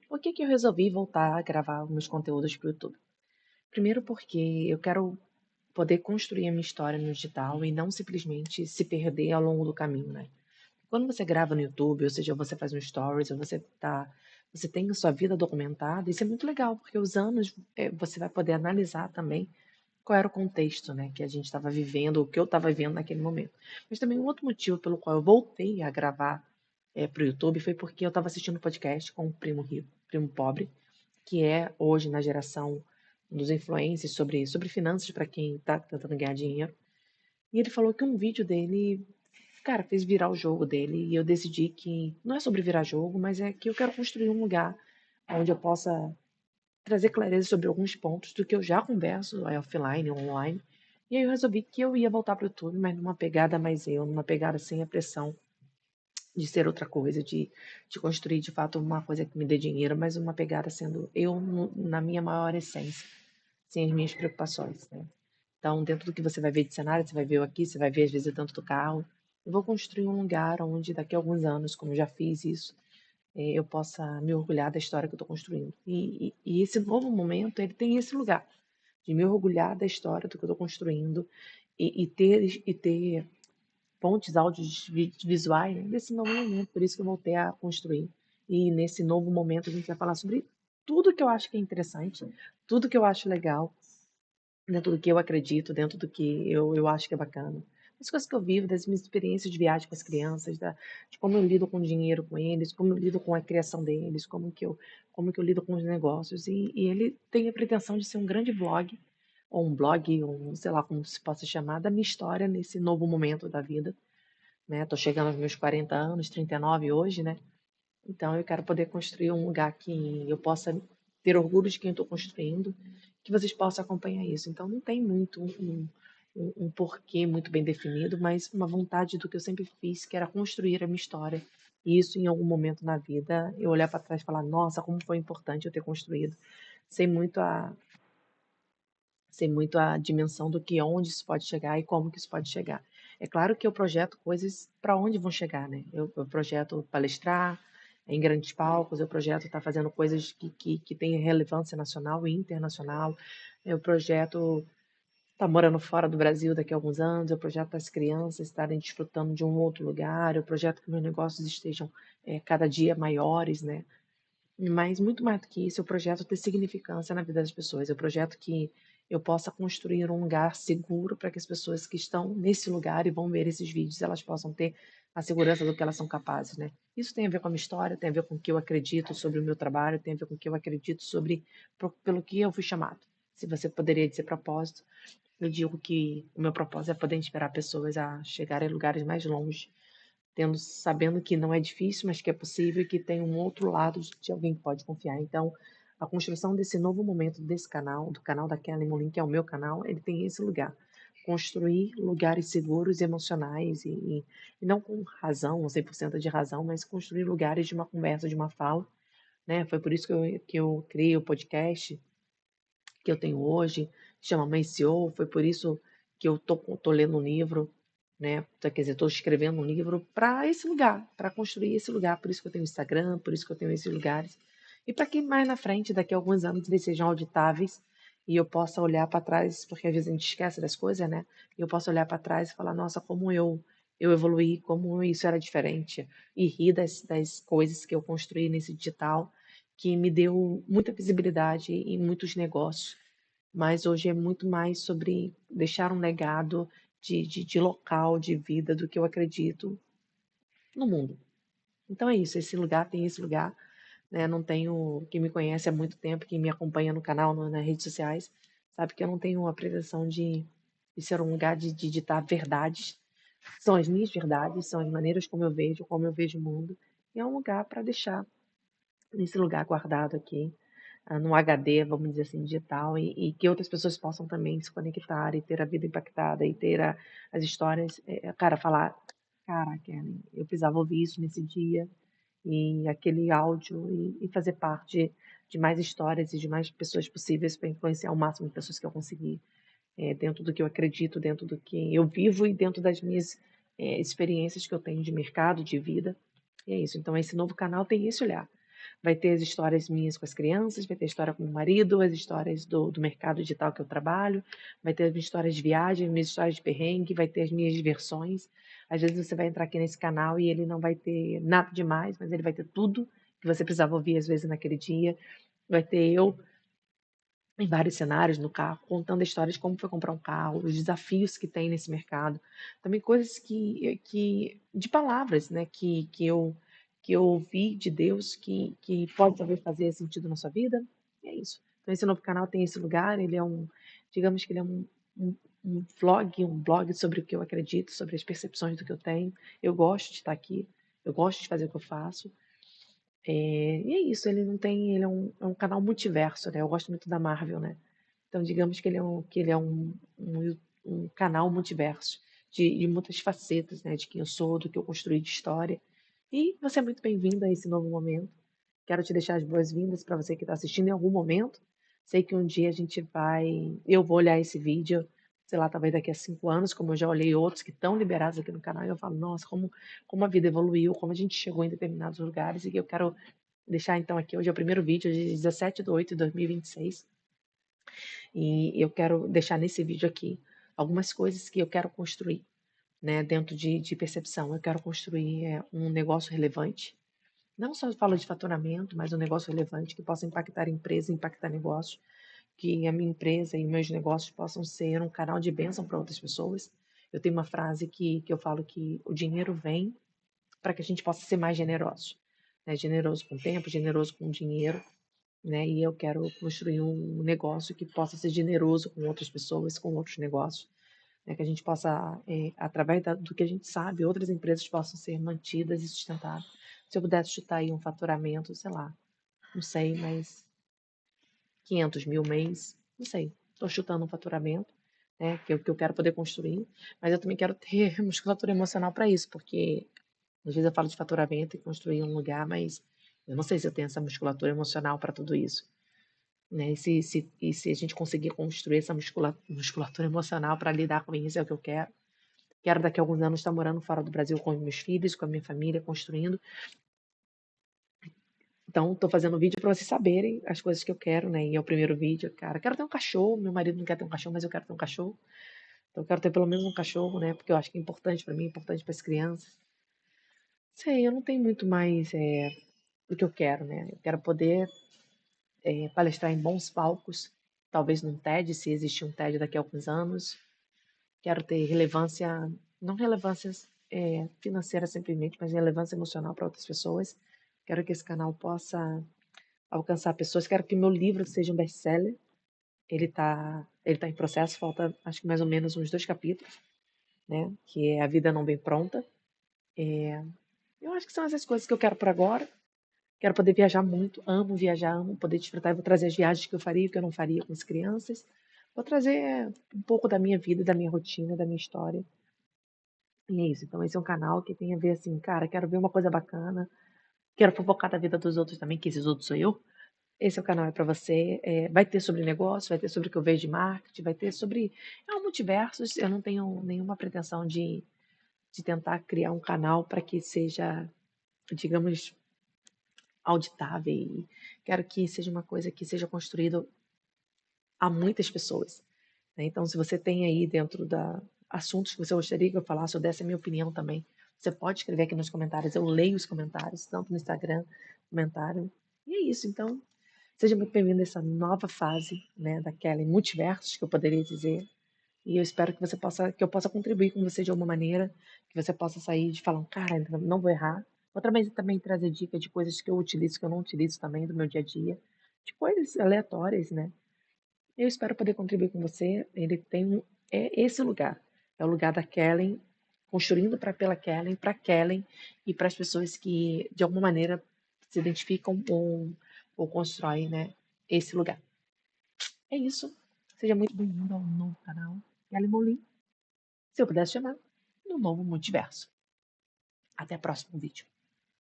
Por que que eu resolvi voltar a gravar meus conteúdos para o YouTube? Primeiro porque eu quero poder construir a minha história no digital e não simplesmente se perder ao longo do caminho, né? Quando você grava no YouTube, ou seja, você faz um stories, ou você tem a sua vida documentada, isso é muito legal, porque os anos você vai poder analisar também qual era o contexto, né, que a gente estava vivendo, o que eu estava vivendo naquele momento. Mas também um outro motivo pelo qual eu voltei a gravar para o YouTube foi porque eu estava assistindo um podcast com o Primo Rico, Primo Pobre, que é hoje na geração dos influencers sobre finanças para quem está tentando ganhar dinheiro. E ele falou que um vídeo dele, cara, fez virar o jogo dele. E eu decidi que não é sobre virar jogo, mas é que eu quero construir um lugar onde eu possa trazer clareza sobre alguns pontos do que eu já converso offline, online. E aí eu resolvi que eu ia voltar para o YouTube, mas numa pegada mais eu, numa pegada sem a pressão de ser outra coisa, de construir de fato uma coisa que me dê dinheiro, mas uma pegada sendo eu na minha maior essência, sem as minhas preocupações, né? Então, dentro do que você vai ver de cenário, você vai ver eu aqui, você vai ver às vezes dentro do carro. Eu vou construir um lugar onde daqui a alguns anos, como eu já fiz isso, eu possa me orgulhar da história que eu estou construindo. E esse novo momento, ele tem esse lugar de me orgulhar da história do que eu estou construindo e ter fontes audiovisuais, né, desse novo momento. Por isso que eu voltei a construir. E nesse novo momento a gente vai falar sobre tudo que eu acho que é interessante, tudo que eu acho legal, dentro do que eu acredito, dentro do que eu acho que é bacana. As coisas que eu vivo, das minhas experiências de viagem com as crianças, de como eu lido com o dinheiro com eles, como eu lido com a criação deles, como que eu lido com os negócios. E ele tem a pretensão de ser um grande vlog, ou um blog, ou sei lá como se possa chamar, da minha história nesse novo momento da vida, né? Tô chegando aos meus 40 anos, 39 hoje, né? Então eu quero poder construir um lugar que eu possa ter orgulho de quem eu estou construindo, que vocês possam acompanhar isso. Então não tem muito um porquê muito bem definido, mas uma vontade do que eu sempre fiz, que era construir a minha história. E isso em algum momento na vida, eu olhar para trás e falar, nossa, como foi importante eu ter construído. Sei muito a, sei muito a dimensão do que onde isso pode chegar e como que isso pode chegar. É claro que eu projeto coisas para onde vão chegar, né? Eu projeto palestrar em grandes palcos, eu projeto estar fazendo coisas que têm relevância nacional e internacional, eu projeto estar morando fora do Brasil daqui a alguns anos, eu projeto as crianças estarem desfrutando de um outro lugar, eu projeto que meus negócios estejam cada dia maiores, né? Mas muito mais do que isso, eu projeto ter significância na vida das pessoas. Eu projeto que eu possa construir um lugar seguro para que as pessoas que estão nesse lugar e vão ver esses vídeos, elas possam ter a segurança do que elas são capazes, né? Isso tem a ver com a minha história, tem a ver com o que eu acredito sobre o meu trabalho, tem a ver com o que eu acredito sobre pelo que eu fui chamado. Se você poderia dizer propósito, eu digo que o meu propósito é poder inspirar pessoas a chegarem a lugares mais longe, sabendo que não é difícil, mas que é possível e que tem um outro lado de alguém que pode confiar. Então, a construção desse novo momento desse canal, do canal da Kelly Molin, que é o meu canal, ele tem esse lugar. Construir lugares seguros, emocionais e não com razão, 100% de razão, mas construir lugares de uma conversa, de uma fala, né? Foi por isso que eu criei o podcast que eu tenho hoje, chama Mãe CEO, foi por isso que eu tô lendo um livro, né? Quer dizer, estou escrevendo um livro para esse lugar, para construir esse lugar. Por isso que eu tenho Instagram, por isso que eu tenho esses lugares. E para que mais na frente, daqui a alguns anos, eles sejam auditáveis e eu possa olhar para trás, porque às vezes a gente esquece das coisas, né? E eu posso olhar para trás e falar, nossa, como eu evoluí, como isso era diferente. E rir das coisas que eu construí nesse digital, que me deu muita visibilidade em muitos negócios, mas hoje é muito mais sobre deixar um legado de local, de vida, do que eu acredito no mundo. Então é isso, esse lugar tem esse lugar, né? Não tenho, quem me conhece há muito tempo, quem me acompanha no canal, nas redes sociais, sabe que eu não tenho a pretensão de ser um lugar de ditar verdades. São as minhas verdades, são as maneiras como eu vejo o mundo. E é um lugar para deixar nesse lugar guardado aqui, num HD, vamos dizer assim, digital, e que outras pessoas possam também se conectar e ter a vida impactada e ter as histórias, cara, falar, cara, Kelly, eu precisava ouvir isso nesse dia, e aquele áudio, e fazer parte de mais histórias e de mais pessoas possíveis para influenciar o máximo de pessoas que eu conseguir, dentro do que eu acredito, dentro do que eu vivo e dentro das minhas experiências que eu tenho de mercado, de vida. E é isso. Então, esse novo canal tem esse olhar. Vai ter as histórias minhas com as crianças, vai ter história com o marido, as histórias do mercado digital que eu trabalho, vai ter as minhas histórias de viagem, as minhas histórias de perrengue, vai ter as minhas diversões. Às vezes você vai entrar aqui nesse canal e ele não vai ter nada demais, mas ele vai ter tudo que você precisava ouvir às vezes naquele dia. Vai ter eu em vários cenários no carro, contando a história de como foi comprar um carro, os desafios que tem nesse mercado, também coisas de palavras, né, que eu ouvi de Deus que pode talvez fazer sentido na sua vida. E é isso. Então esse novo canal tem esse lugar, ele é digamos que ele é um, um vlog, um blog sobre o que eu acredito, sobre as percepções do que eu tenho. Eu gosto de estar aqui, eu gosto de fazer o que eu faço. E é isso, ele é um canal multiverso, né? Eu gosto muito da Marvel, né? Então, digamos que ele é um canal multiverso, de muitas facetas, né? De quem eu sou, do que eu construí de história. E você é muito bem-vindo a esse novo momento. Quero te deixar as boas-vindas para você que está assistindo em algum momento. Sei que um dia eu vou olhar esse vídeo, sei lá, talvez daqui a 5 anos, como eu já olhei outros que estão liberados aqui no canal, e eu falo, nossa, como a vida evoluiu, como a gente chegou em determinados lugares, e que eu quero deixar então aqui, hoje é o primeiro vídeo de 17/8/2026, e eu quero deixar nesse vídeo aqui algumas coisas que eu quero construir, né, dentro de percepção. Eu quero construir um negócio relevante, não só falo de faturamento, mas um negócio relevante que possa impactar a empresa, impactar negócio, que a minha empresa e meus negócios possam ser um canal de bênção para outras pessoas. Eu tenho uma frase que eu falo que o dinheiro vem para que a gente possa ser mais generoso, né? Generoso com tempo, generoso com dinheiro, né? E eu quero construir um negócio que possa ser generoso com outras pessoas, com outros negócios, né? Que a gente possa, através do que a gente sabe, outras empresas possam ser mantidas e sustentadas. Se eu pudesse chutar aí um faturamento, sei lá, não sei, mas 500 mil mês, não sei, estou chutando um faturamento, né? Que eu quero poder construir, mas eu também quero ter musculatura emocional para isso, porque às vezes eu falo de faturamento e construir um lugar, mas eu não sei se eu tenho essa musculatura emocional para tudo isso, né? E se a gente conseguir construir essa musculatura emocional para lidar com isso, é o que eu quero. Quero daqui a alguns anos estar morando fora do Brasil com os meus filhos, com a minha família, construindo. Então, estou fazendo vídeo para vocês saberem as coisas que eu quero, né? E é o primeiro vídeo, cara. Quero ter um cachorro. Meu marido não quer ter um cachorro, mas eu quero ter um cachorro. Então, eu quero ter pelo menos um cachorro, né? Porque eu acho que é importante para mim, importante para as crianças. Sei, eu não tenho muito mais do que eu quero, né? Eu quero poder palestrar em bons palcos, talvez num TED, se existir um TED daqui a alguns anos. Quero ter relevância, não relevância financeira simplesmente, mas relevância emocional para outras pessoas. Quero que esse canal possa alcançar pessoas. Quero que meu livro seja um best-seller. Ele tá em processo, falta acho que mais ou menos uns 2 capítulos, né? Que é A Vida Não Vem Pronta. Eu acho que são essas coisas que eu quero por agora. Quero poder viajar muito, amo viajar, amo poder desfrutar. Eu vou trazer as viagens que eu faria, que eu não faria com as crianças. Vou trazer um pouco da minha vida, da minha rotina, da minha história. E é isso. Então, esse é um canal que tem a ver assim, cara, quero ver uma coisa bacana. Quero fofocar da vida dos outros também, que esses outros sou eu. Esse é o canal é para você. Vai ter sobre negócio, vai ter sobre o que eu vejo de marketing, vai ter sobre. É um multiverso. Eu não tenho nenhuma pretensão de tentar criar um canal para que seja, digamos, auditável. E quero que seja uma coisa que seja construída a muitas pessoas, né? Então, se você tem aí dentro da assuntos que você gostaria que eu falasse, ou desse a minha opinião também, você pode escrever aqui nos comentários. Eu leio os comentários, tanto no Instagram, comentário. E é isso. Então, seja muito bem-vindo a essa nova fase, né, da Kelly Multiversos, que eu poderia dizer. E eu espero que eu possa contribuir com você de alguma maneira, que você possa sair de falando, cara, não vou errar. Vou também trazer dicas de coisas que eu utilizo, que eu não utilizo também do meu dia a dia, de coisas aleatórias, né? Eu espero poder contribuir com você. É esse lugar, é o lugar da Kellen, construindo pela Kellen, para Kellen e para as pessoas que de alguma maneira se identificam ou constroem, né, esse lugar. É isso. Seja muito bem-vindo ao novo canal Kellen Molim, se eu pudesse chamar, no novo multiverso. Até o próximo vídeo.